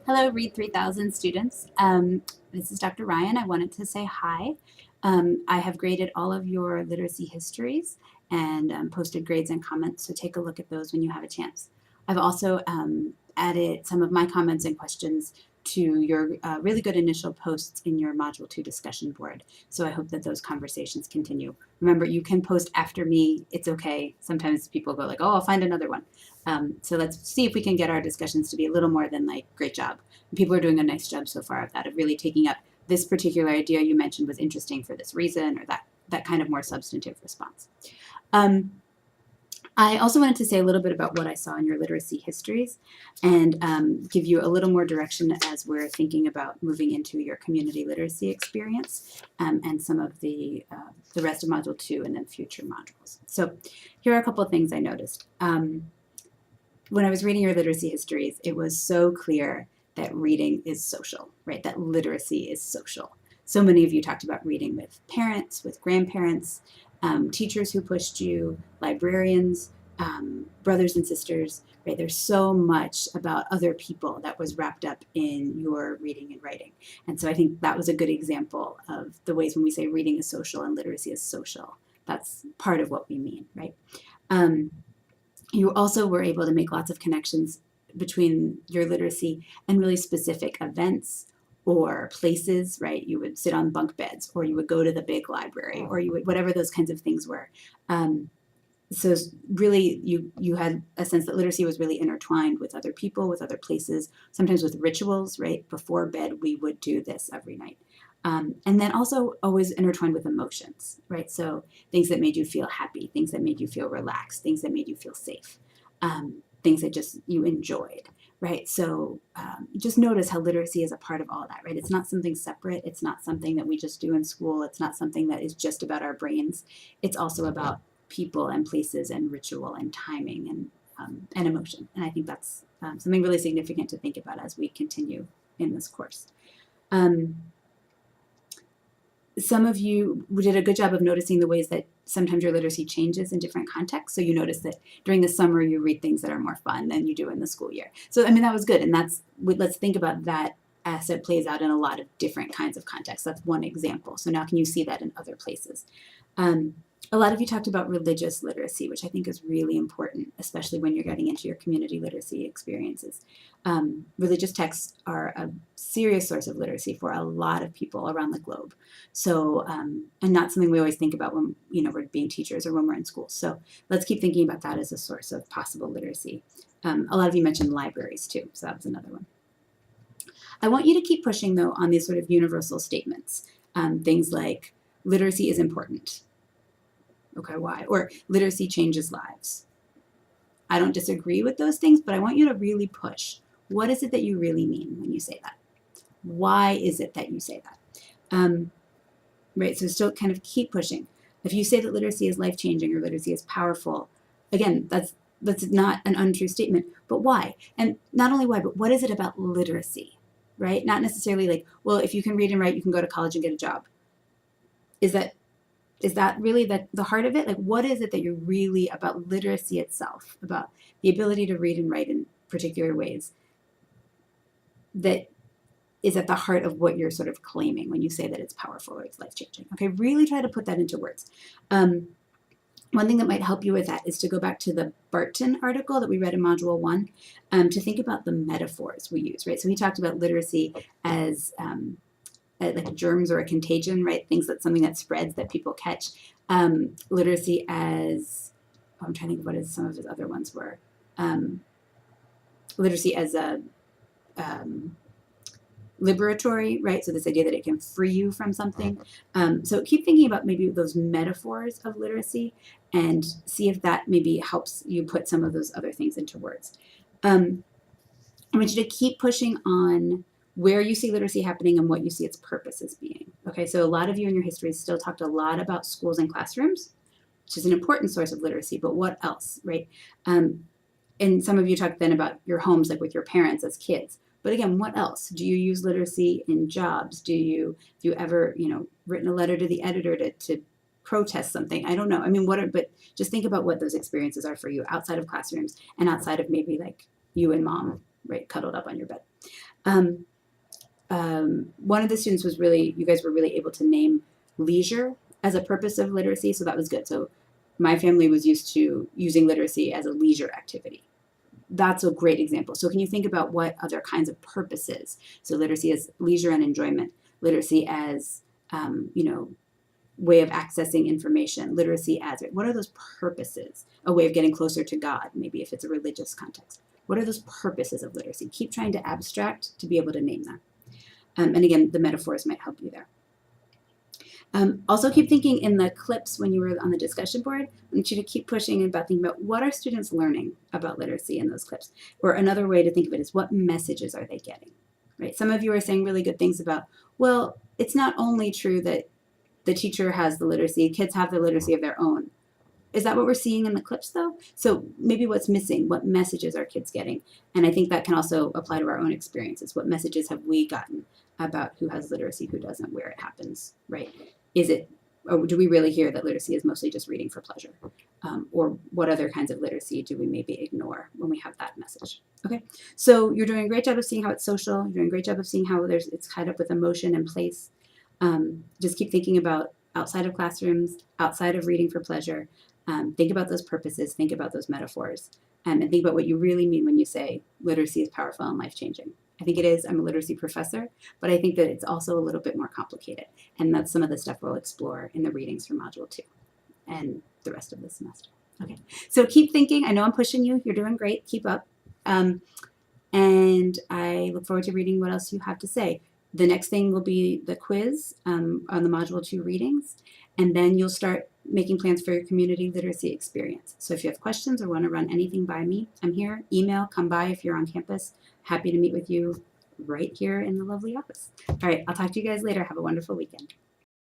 Hello, Read 3000 students. This is Dr. Ryan. I wanted to say hi. I have graded all of your literacy histories and posted grades and comments, so take a look at those when you have a chance. I've also added some of my comments and questions to your really good initial posts in your Module 2 discussion board, so I hope that those conversations continue. Remember, you can post after me. It's okay. Sometimes people go like, oh, I'll find another one. So let's see if we can get our discussions to be a little more than like, great job. People are doing a nice job so far of that, of really taking up this particular idea you mentioned was interesting for this reason, or that kind of more substantive response. I also wanted to say a little bit about what I saw in your literacy histories and give you a little more direction as we're thinking about moving into your community literacy experience and some of the rest of Module 2 and then future modules. So here are a couple of things I noticed. When I was reading your literacy histories, it was so clear that reading is social, right? That literacy is social. So many of you talked about reading with parents, with grandparents, teachers who pushed you, librarians, brothers and sisters, right? There's so much about other people that was wrapped up in your reading and writing. And so I think that was a good example of the ways when we say reading is social and literacy is social. That's part of what we mean, right? You also were able to make lots of connections between your literacy and really specific events or places, right? You would sit on bunk beds, or you would go to the big library, or you would, whatever those kinds of things were. So really, you had a sense that literacy was really intertwined with other people, with other places, sometimes with rituals, right? Before bed, we would do this every night. And then also always intertwined with emotions, right? So things that made you feel happy, things that made you feel relaxed, things that made you feel safe, things that just you enjoyed, right? So just notice how literacy is a part of all that, right? It's not something separate. It's not something that we just do in school. It's not something that is just about our brains. It's also about people and places and ritual and timing and emotion. And I think that's something really significant to think about as we continue in this course. Some of you did a good job of noticing the ways that sometimes your literacy changes in different contexts. So you notice that during the summer you read things that are more fun than you do in the school year. So I mean, that was good. And let's think about that as it plays out in a lot of different kinds of contexts. That's one example. So now can you see that in other places? A lot of you talked about religious literacy, which I think is really important, especially when you're getting into your community literacy experiences. Religious texts are a serious source of literacy for a lot of people around the globe. So, and not something we always think about when we're being teachers or when we're in school. So let's keep thinking about that as a source of possible literacy. A lot of you mentioned libraries too, so that was another one. I want you to keep pushing though on these sort of universal statements, things like literacy is important. Okay, why? Or literacy changes lives. I don't disagree with those things, but I want you to really push. What is it that you really mean when you say that? Why is it that you say that? Right, so still kind of keep pushing. If you say that literacy is life-changing or literacy is powerful, again, that's not an untrue statement, but why? And not only why, but what is it about literacy, right? Not necessarily like, well, if you can read and write, you can go to college and get a job. Is that really the heart of it? Like, what is it that you're really about literacy itself, about the ability to read and write in particular ways, that is at the heart of what you're sort of claiming when you say that it's powerful or it's life-changing? Okay, really try to put that into words. One thing that might help you with that is to go back to the Barton article that we read in Module 1 to think about the metaphors we use, right? So he talked about literacy as like germs or a contagion, right? Things that something that spreads that people catch. Literacy as, I'm trying to think of what some of his other ones were. Literacy as a liberatory, right? So this idea that it can free you from something. So keep thinking about maybe those metaphors of literacy and see if that maybe helps you put some of those other things into words. I want you to keep pushing on where you see literacy happening and what you see its purpose as being. Okay, so a lot of you in your histories still talked a lot about schools and classrooms, which is an important source of literacy, but what else, right? And some of you talked then about your homes, like with your parents as kids. But again, what else? Do you use literacy in jobs? Have you ever, written a letter to the editor to protest something? I don't know. I mean, but just think about what those experiences are for you outside of classrooms and outside of maybe like you and mom, right, cuddled up on your bed. One of the students was really, you guys were really able to name leisure as a purpose of literacy, so that was good. So my family was used to using literacy as a leisure activity. That's a great example. So can you think about what other kinds of purposes? So literacy as leisure and enjoyment, literacy as way of accessing information, literacy as what are those purposes? A way of getting closer to God, maybe if it's a religious context. What are those purposes of literacy? Keep trying to abstract to be able to name them. And again, the metaphors might help you there. Also keep thinking in the clips when you were on the discussion board, I want you to keep pushing about thinking about what are students learning about literacy in those clips? Or another way to think of it is what messages are they getting, right? Some of you are saying really good things about, well, it's not only true that the teacher has the literacy, kids have the literacy of their own. Is that what we're seeing in the clips though? So maybe what's missing, what messages are kids getting? And I think that can also apply to our own experiences. What messages have we gotten about who has literacy, who doesn't, where it happens, right? Is it, or do we really hear that literacy is mostly just reading for pleasure? Or what other kinds of literacy do we maybe ignore when we have that message? Okay, so you're doing a great job of seeing how it's social. You're doing a great job of seeing how it's tied up with emotion and place. Just keep thinking about outside of classrooms, outside of reading for pleasure. Think about those purposes, think about those metaphors, and think about what you really mean when you say literacy is powerful and life-changing. I think it is. I'm a literacy professor, but I think that it's also a little bit more complicated. And that's some of the stuff we'll explore in the readings for Module 2 and the rest of the semester. Okay, so keep thinking. I know I'm pushing you. You're doing great. Keep up. And I look forward to reading what else you have to say. The next thing will be the quiz on the Module 2 readings, and then you'll start making plans for your community literacy experience. So if you have questions or want to run anything by me, I'm here. Email, come by if you're on campus. Happy to meet with you right here in the lovely office. All right, I'll talk to you guys later. Have a wonderful weekend.